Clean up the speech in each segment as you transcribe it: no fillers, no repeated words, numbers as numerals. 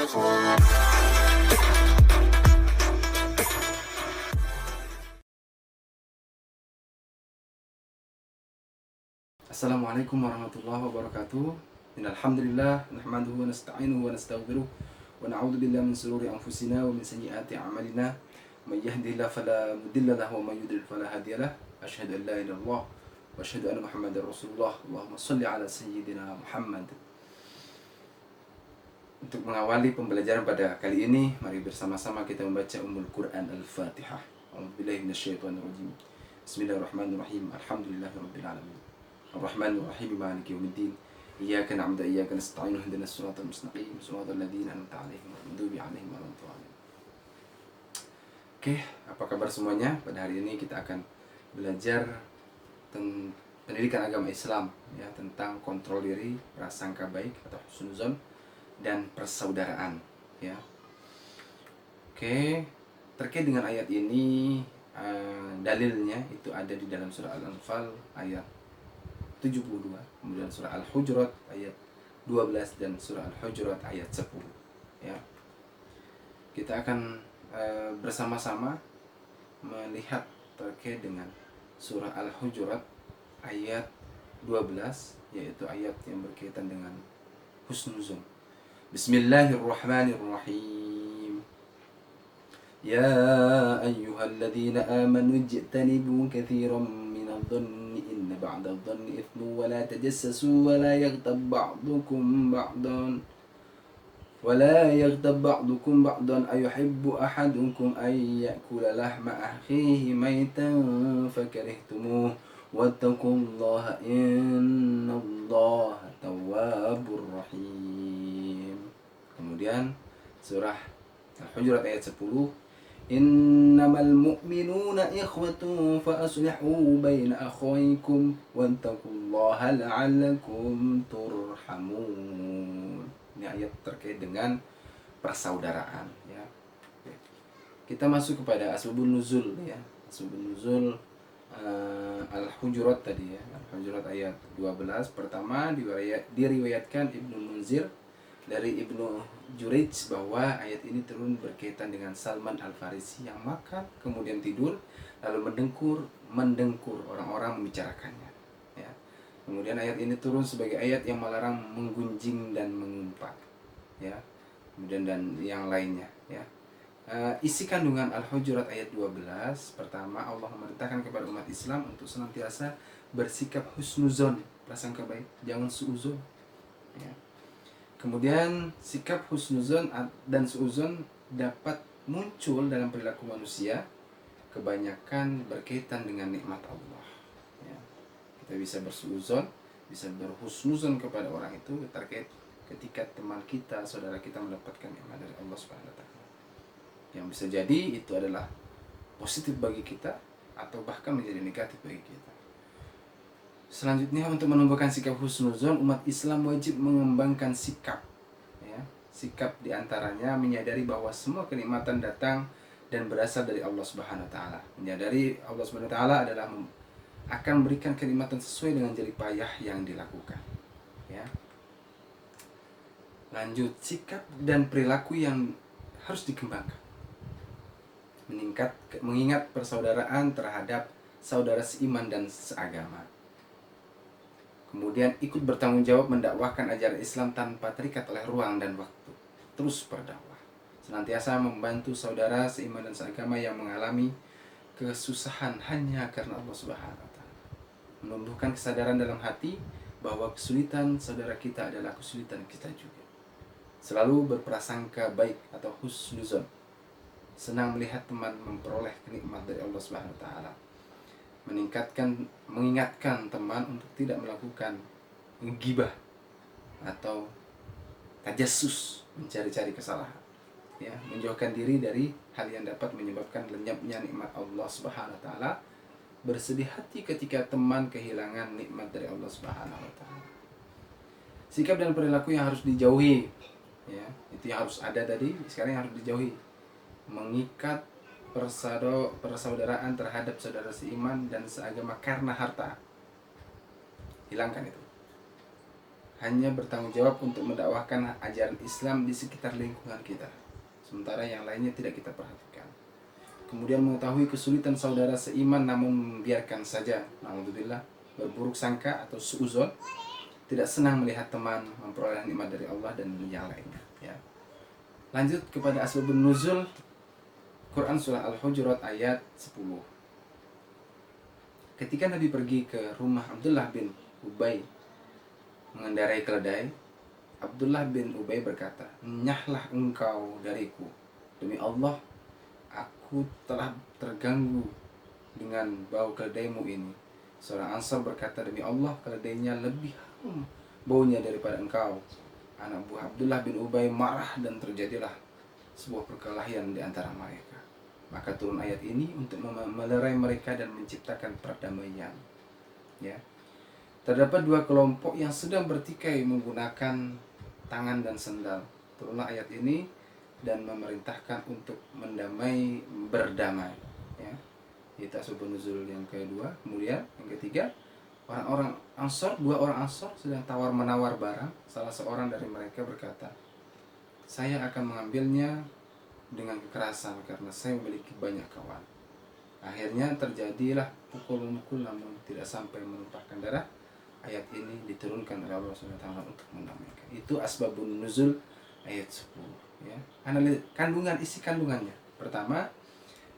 Assalamualaikum warahmatullahi wabarakatuh. Innalhamdulillah nahmaduhu wa nasta'inuhu wa nastaghfiruh wa na'udzu billahi min shururi anfusina wa min sayyiati a'malina. May yahdihillahu fala mudilla lahu wa may yudlil fala hadiyalah. Asyhadu an la ilaha illallah wa asyhadu anna Muhammadar Rasulullah. Allahumma shalli ala sayyidina Muhammad. Untuk mengawali pembelajaran pada kali ini, mari bersama-sama kita membaca Ummul Quran Al-Fatihah. A'udzubillahi minasyaitonir rajim. Bismillahirrahmanirrahim. Alhamdulillahirabbil alamin. Ar-Rahmanir-Rahim Maliki Yaumiddin. Iyyaka na'budu wa iyyaka nasta'in. Ihdinas siratal mustaqim. Shiratal ladzina an'amta 'alaihim ghairil maghdubi 'alaihim waladdallin. Oke, apa kabar semuanya? Pada hari ini kita akan belajar pendidikan agama Islam ya, tentang kontrol diri, prasangka baik atau husnuzon dan persaudaraan ya. Oke, terkait dengan ayat ini dalilnya itu ada di dalam surah Al-Anfal ayat 72, kemudian surah Al-Hujurat ayat 12 dan surah Al-Hujurat ayat 10 ya. Kita akan bersama-sama melihat terkait dengan surah Al-Hujurat ayat 12, yaitu ayat yang berkaitan dengan husnuzon. Bismillahirrahmanirrahim. Ya ayyuhalladzina amanu ijtanibu katsiran minadh-dhanni inna ba'dadh-dhanni ithmun wa la tajassasu wa la yaghtab ba'dukum ba'dan ayuhibbu ahadukum an ya'kula lahma akhihi maytan fakarihtumuh wattaqullaha innallaha tawwabur rahim. Kemudian surah Al-Hujurat ayat 10, innamal mu'minuna ikhwatun fa aslihu baina akhawaykum wattaqullaha la'allakum turhamun. Ini ayat terkait dengan persaudaraan ya. Kita masuk kepada asbabun nuzul ya. Asbabun nuzul Al-Hujurat tadi ya. Al-Hujurat ayat 12. Pertama diriwayatkan Ibnu Munzir dari Ibnu Jurayj bahwa ayat ini turun berkaitan dengan Salman Al-Farisi yang makan kemudian tidur lalu mendengkur orang-orang membicarakannya ya. Kemudian ayat ini turun sebagai ayat yang melarang menggunjing dan mengumpat ya. Kemudian dan yang lainnya ya. Isi kandungan Al-Hujurat ayat 12, pertama Allah memerintahkan kepada umat Islam untuk senantiasa bersikap husnuzon, prasangka baik, jangan suuzon ya. Kemudian sikap husnuzon dan suuzon dapat muncul dalam perilaku manusia kebanyakan berkaitan dengan nikmat Allah ya. Kita bisa bersuuzon, bisa berhusnuzon kepada orang itu terkait ketika teman kita, saudara kita mendapatkan nikmat dari Allah Subhanahu wa taala. Yang bisa jadi itu adalah positif bagi kita atau bahkan menjadi negatif bagi kita. Selanjutnya, untuk menumbuhkan sikap husnuzon, umat Islam wajib mengembangkan sikap ya. Sikap diantaranya menyadari bahwa semua kenikmatan datang dan berasal dari Allah Subhanahu wa taala. Menyadari Allah Subhanahu wa taala adalah akan memberikan kenikmatan sesuai dengan jerih payah yang dilakukan ya. Lanjut, sikap dan perilaku yang harus dikembangkan. Mengingat persaudaraan terhadap saudara seiman dan seagama. Kemudian ikut bertanggung jawab mendakwahkan ajaran Islam tanpa terikat oleh ruang dan waktu. Terus berdakwah. Senantiasa membantu saudara seiman dan seagama yang mengalami kesusahan hanya karena Allah Subhanahu wa taala. Menumbuhkan kesadaran dalam hati bahwa kesulitan saudara kita adalah kesulitan kita juga. Selalu berprasangka baik atau husnuzon. Senang melihat teman memperoleh kenikmat dari Allah Subhanahu wa taala. Mengingatkan teman untuk tidak melakukan ghibah atau tajassus, mencari-cari kesalahan ya, menjauhkan diri dari hal yang dapat menyebabkan lenyapnya nikmat Allah Subhanahu wa taala, bersedih hati ketika teman kehilangan nikmat dari Allah Subhanahu wa taala. Sikap dan perilaku yang harus dijauhi ya, itu yang harus ada tadi, sekarang yang harus dijauhi. Mengikat persaudaraan terhadap saudara seiman dan seagama karena harta, hilangkan itu. hanya bertanggung jawab untuk mendakwahkan ajaran Islam di sekitar lingkungan kita, sementara yang lainnya tidak kita perhatikan. Kemudian mengetahui kesulitan saudara seiman namun membiarkan saja, naudzubillah, berburuk sangka atau suuzon, tidak senang melihat teman memperoleh nikmat dari Allah dan yang lainnya, ya. Lanjut kepada asbabun nuzul Quran surah Al-Hujurat ayat 10. Ketika Nabi pergi ke rumah Abdullah bin Ubay mengendarai keledai, Abdullah bin Ubay berkata, "Nyahlah engkau dariku. Demi Allah, aku telah terganggu dengan bau keledaimu ini." Seorang Ansar berkata, "Demi Allah, keledainya lebih harum baunya daripada engkau." Anak buah Abdullah bin Ubay marah dan terjadilah sebuah perkelahian di antara mereka. Maka turun ayat ini untuk melerai mereka dan menciptakan perdamaian. Ya. Terdapat dua kelompok yang sedang bertikai menggunakan tangan dan sendal. Turunlah ayat ini dan memerintahkan untuk berdamai. Ya. Itu asbabun nuzul yang kedua. Kemudian yang ketiga, dua orang Ansor sedang tawar menawar barang. Salah seorang dari mereka berkata, "Saya akan mengambilnya dengan kekerasan karena saya memiliki banyak kawan." Akhirnya terjadilah pukul-mukul namun tidak sampai menumpahkan darah. Ayat ini diturunkan oleh Allah SWT untuk mendamaikan. Itu asbabun nuzul ayat 10, ya. Isi kandungannya. Pertama,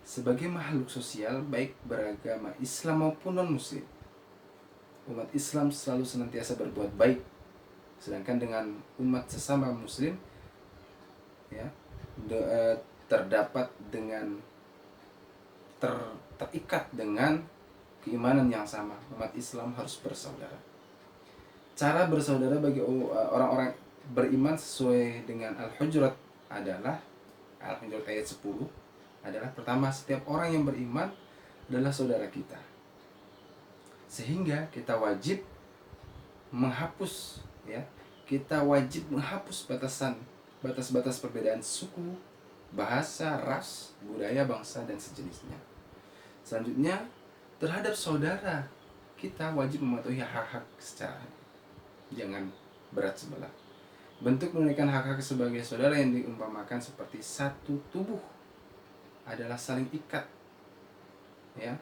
sebagai makhluk sosial baik beragama Islam maupun non-muslim, umat Islam selalu senantiasa berbuat baik, sedangkan dengan umat sesama muslim, ya, terdapat dengan terikat dengan keimanan yang sama. Umat Islam harus bersaudara. Cara bersaudara bagi orang-orang beriman sesuai dengan Al-Hujurat adalah Al-Hujurat ayat 10 adalah, pertama, setiap orang yang beriman adalah saudara kita, sehingga kita wajib menghapus, ya, batas-batas perbedaan suku, bahasa, ras, budaya, bangsa, dan sejenisnya. Selanjutnya, terhadap saudara kita wajib mematuhi hak-hak secara, jangan berat sebelah. Bentuk menunaikan hak-hak sebagai saudara yang diumpamakan seperti satu tubuh adalah saling ikat, ya.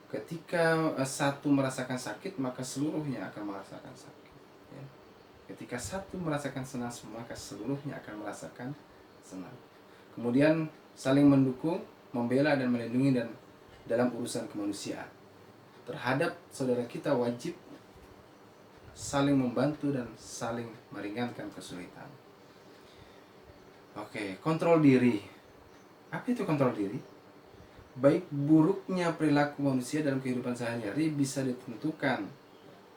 Ketika satu merasakan sakit, maka seluruhnya akan merasakan sakit, ya. Ketika satu merasakan senang, maka seluruhnya akan merasakan senang. Kemudian saling mendukung, membela, dan melindungi dan dalam urusan kemanusiaan. Terhadap saudara kita wajib saling membantu dan saling meringankan kesulitan. Oke, kontrol diri. Apa itu kontrol diri? Baik buruknya perilaku manusia dalam kehidupan sehari-hari bisa ditentukan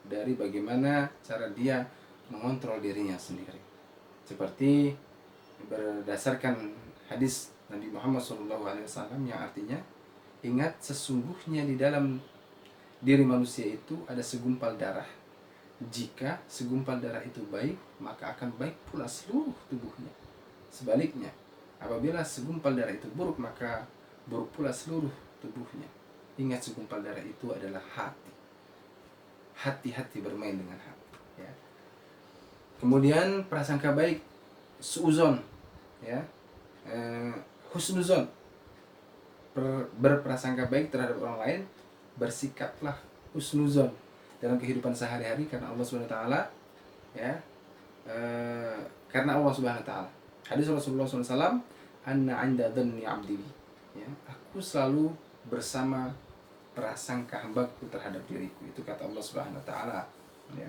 dari bagaimana cara dia mengontrol dirinya sendiri. Seperti berdasarkan hadis Nabi Muhammad SAW yang artinya, "Ingat, sesungguhnya di dalam diri manusia itu ada segumpal darah. Jika segumpal darah itu baik, maka akan baik pula seluruh tubuhnya. Sebaliknya, apabila segumpal darah itu buruk, maka buruk pula seluruh tubuhnya. Ingat, segumpal darah itu adalah hati. Hati-hati bermain dengan hati." Ya. Kemudian prasangka baik, suuzon, ya, husnuzon, berprasangka baik terhadap orang lain, bersikaplah husnuzon dalam kehidupan sehari-hari karena Allah Subhanahu wa taala, ya. Karena Allah Subhanahu wa taala. Hadis Rasulullah SAW, "Anna 'inda dhanni 'abdi." Ya, aku selalu bersama prasangka hambaku terhadap diriku. Itu kata Allah Subhanahu wa taala, ya.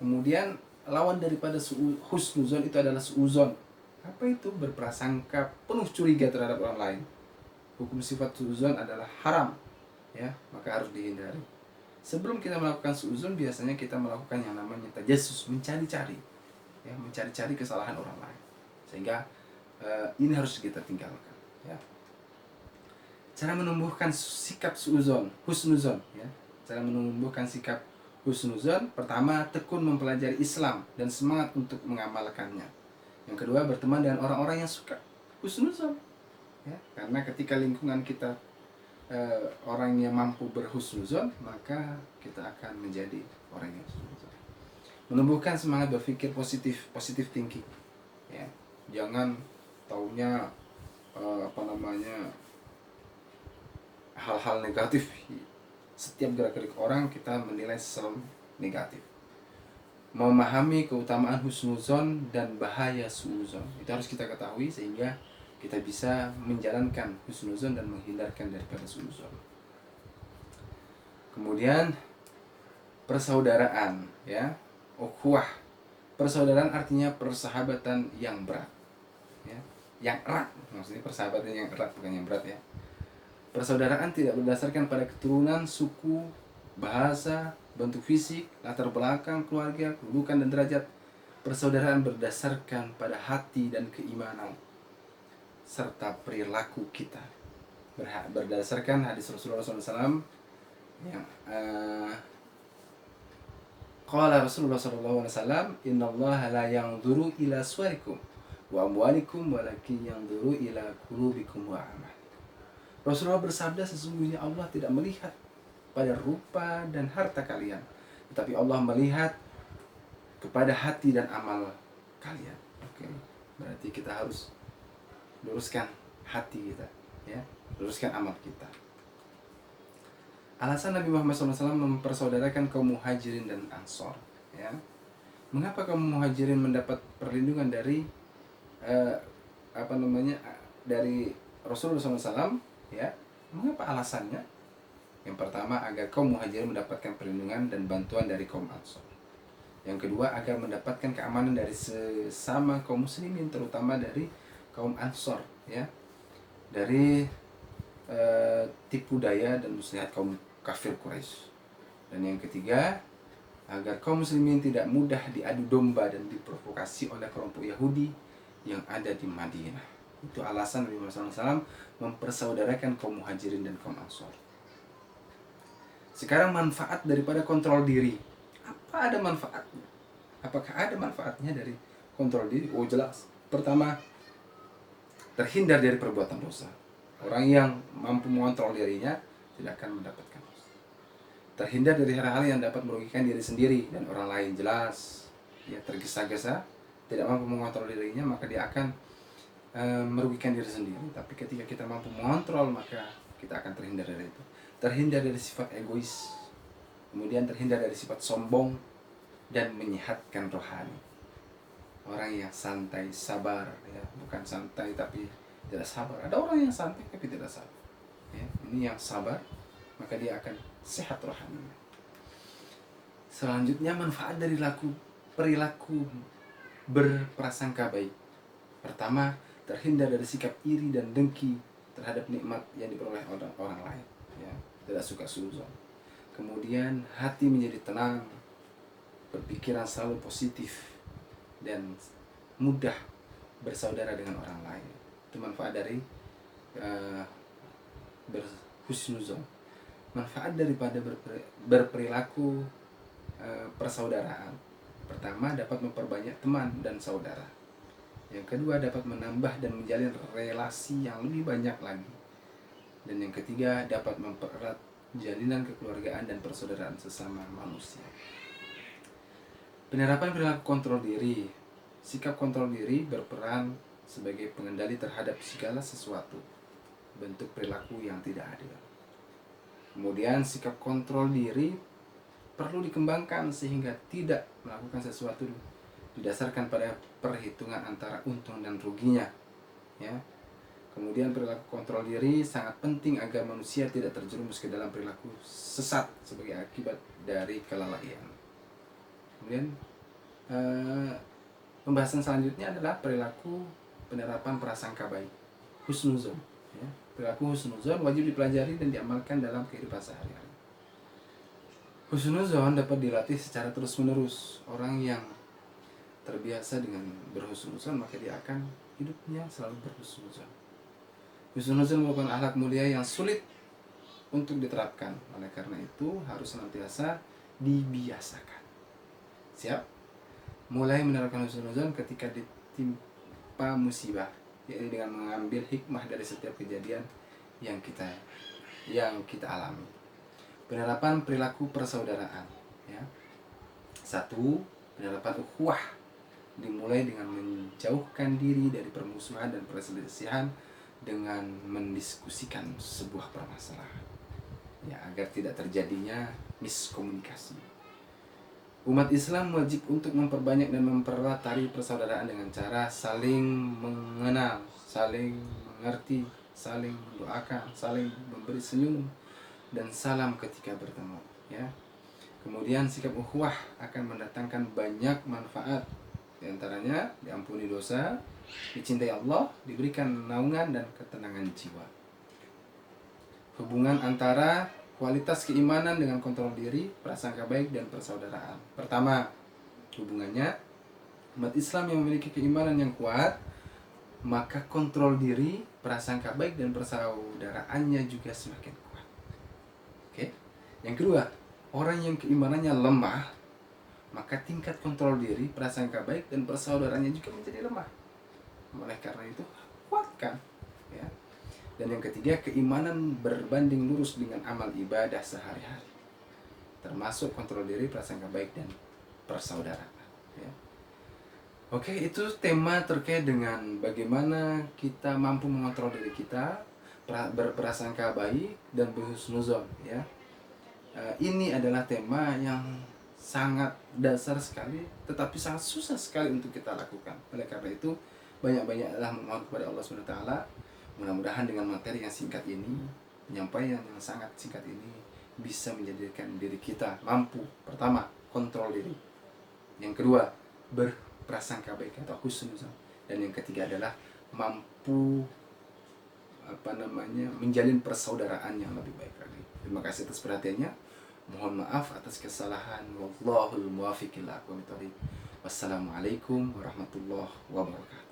Kemudian lawan daripada husnuzon itu adalah suuzon. Apa itu? Berprasangka penuh curiga terhadap orang lain. Hukum sifat suuzon adalah haram, ya, maka harus dihindari. Sebelum kita melakukan suuzon, biasanya kita melakukan yang namanya tajassus, mencari-cari, ya, mencari-cari kesalahan orang lain. Sehingga ini harus kita tinggalkan, ya. Cara menumbuhkan sikap suuzon, husnuzon, ya. Cara menumbuhkan sikap husnuzon, pertama, tekun mempelajari Islam dan semangat untuk mengamalkannya. Yang kedua, berteman dengan orang-orang yang suka husnuzon, ya. Karena ketika lingkungan kita orang yang mampu berhusnuzon, maka kita akan menjadi orang yang husnuzon. menumbuhkan semangat berpikir positif, positive thinking, ya. Jangan taunya hal-hal negatif. Setiap gerak-gerik orang kita menilai selalu negatif. Memahami keutamaan husnuzon dan bahaya suuzon itu harus kita ketahui, sehingga kita bisa menjalankan husnuzon dan menghindarkan daripada suuzon. Kemudian persaudaraan, ya, ukhuwah. Persaudaraan artinya persahabatan yang berat, ya, yang erat. Maksudnya persahabatan yang erat, bukan yang berat, ya. Persaudaraan tidak berdasarkan pada keturunan, suku, bahasa, bentuk fisik, latar belakang keluarga, kedudukan dan derajat. Persaudaraan berdasarkan pada hati dan keimanan serta perilaku kita. Berdasarkan hadis Rasulullah SAW yang qala Rasulullah SAW, innallaha la yanzuru ila suwarikum wa amwalikum walakin yanzuru ila qulubikum wa a'malikum. Rasulullah bersabda, sesungguhnya Allah tidak melihat pada rupa dan harta kalian, tetapi Allah melihat kepada hati dan amal kalian. Oke, berarti kita harus luruskan hati kita, ya, luruskan amal kita. Alasan Nabi Muhammad SAW mempersaudarakan kaum muhajirin dan ansor, ya. Mengapa kaum muhajirin mendapat perlindungan dari dari Rasulullah SAW, ya? Mengapa alasannya? Yang pertama, agar kaum muhajirin mendapatkan perlindungan dan bantuan dari kaum ansor. Yang kedua, agar mendapatkan keamanan dari sesama kaum muslimin, terutama dari kaum ansor, ya, dari tipu daya dan muslihat kaum kafir Quraisy. Dan yang ketiga, agar kaum muslimin tidak mudah diadu domba dan diprovokasi oleh kelompok Yahudi yang ada di Madinah. Itu alasan Nabi Muhammad SAW mempersaudarakan kaum muhajirin dan kaum ansor. Sekarang manfaat daripada kontrol diri. Apa ada manfaatnya? Apakah ada manfaatnya dari kontrol diri? Oh, jelas. Pertama, terhindar dari perbuatan dosa. Orang yang mampu mengontrol dirinya tidak akan mendapatkan dosa. Terhindar dari hal-hal yang dapat merugikan diri sendiri dan orang lain. Jelas. Ya, tergesa-gesa, tidak mampu mengontrol dirinya, maka dia akan merugikan diri sendiri. Tapi ketika kita mampu mengontrol, maka kita akan terhindar dari itu. Terhindar dari sifat egois, kemudian terhindar dari sifat sombong, dan menyehatkan rohani. Orang yang santai, sabar, ya, bukan santai tapi tidak sabar. Ada orang yang santai tapi tidak sabar, ya. Ini yang sabar, maka dia akan sehat rohaninya. Selanjutnya, manfaat dari perilaku berprasangka baik. Pertama, terhindar dari sikap iri dan dengki terhadap nikmat yang diperoleh orang lain, ya, tidak suka suuzon. Kemudian hati menjadi tenang, berpikiran selalu positif, dan mudah bersaudara dengan orang lain. Itu manfaat dari berhusnuzon. Manfaat daripada berperilaku persaudaraan. Pertama, dapat memperbanyak teman dan saudara. Yang kedua, dapat menambah dan menjalin relasi yang lebih banyak lagi. Dan yang ketiga, dapat mempererat jalinan kekeluargaan dan persaudaraan sesama manusia. Penerapan perilaku kontrol diri. Sikap kontrol diri berperan sebagai pengendali terhadap segala sesuatu bentuk perilaku yang tidak adil. Kemudian sikap kontrol diri perlu dikembangkan sehingga tidak melakukan sesuatu didasarkan pada perhitungan antara untung dan ruginya, ya. Kemudian perilaku kontrol diri sangat penting agar manusia tidak terjerumus ke dalam perilaku sesat sebagai akibat dari kelalaian. Kemudian pembahasan selanjutnya adalah perilaku penerapan prasangka baik, husnuzon, ya. Perilaku husnuzon wajib dipelajari dan diamalkan dalam kehidupan sehari-hari. Husnuzon dapat dilatih secara terus-menerus. Orang yang terbiasa dengan berhusnuzon, maka dia akan hidupnya selalu berhusnuzon. Husnuzon merupakan akhlak mulia yang sulit untuk diterapkan. Oleh karena itu harus senantiasa dibiasakan. Siap? Mulai menerapkan husnuzon ketika ditimpa musibah, yaitu dengan mengambil hikmah dari setiap kejadian yang kita alami. Penerapan perilaku persaudaraan, ya. 1. Penerapan ukhuwah dimulai dengan menjauhkan diri dari permusuhan dan perselisihan dengan mendiskusikan sebuah permasalahan, ya, agar tidak terjadinya miskomunikasi. Umat Islam wajib untuk memperbanyak dan mempererat tali persaudaraan dengan cara saling mengenal, saling mengerti, saling mendoakan, saling memberi senyum dan salam ketika bertemu, ya. Kemudian sikap ukhuwah akan mendatangkan banyak manfaat, di antaranya diampuni dosa, dicintai Allah, diberikan naungan dan ketenangan jiwa. Hubungan antara kualitas keimanan dengan kontrol diri, prasangka baik, dan persaudaraan. Pertama, hubungannya umat Islam yang memiliki keimanan yang kuat, maka kontrol diri, prasangka baik, dan persaudaraannya juga semakin kuat. Oke. Yang kedua, orang yang keimanannya lemah, maka tingkat kontrol diri, prasangka baik, dan persaudaraannya juga menjadi lemah. Oleh karena itu, kuatkan, ya. Dan yang ketiga, keimanan berbanding lurus dengan amal ibadah sehari-hari, termasuk kontrol diri, prasangka baik, dan persaudaraan, ya. Oke, itu tema terkait dengan bagaimana kita mampu mengontrol diri kita, berprasangka baik, dan berhusnuzon, ya. Ini adalah tema yang sangat dasar sekali, tetapi sangat susah sekali untuk kita lakukan. Oleh karena itu, banyak-banyaklah memohon kepada Allah SWT. Mudah-mudahan dengan materi yang singkat ini, penyampaian yang sangat singkat ini, bisa menjadikan diri kita mampu, pertama, kontrol diri. Yang kedua, berprasangka baik atau husnuzon. Dan yang ketiga adalah mampu menjalin persaudaraan yang lebih baik lagi. Terima kasih atas perhatiannya. Mohon maaf atas kesalahan. Wallahul muwaffiq ila aqwamit thoriq. Wassalamualaikum warahmatullahi wabarakatuh.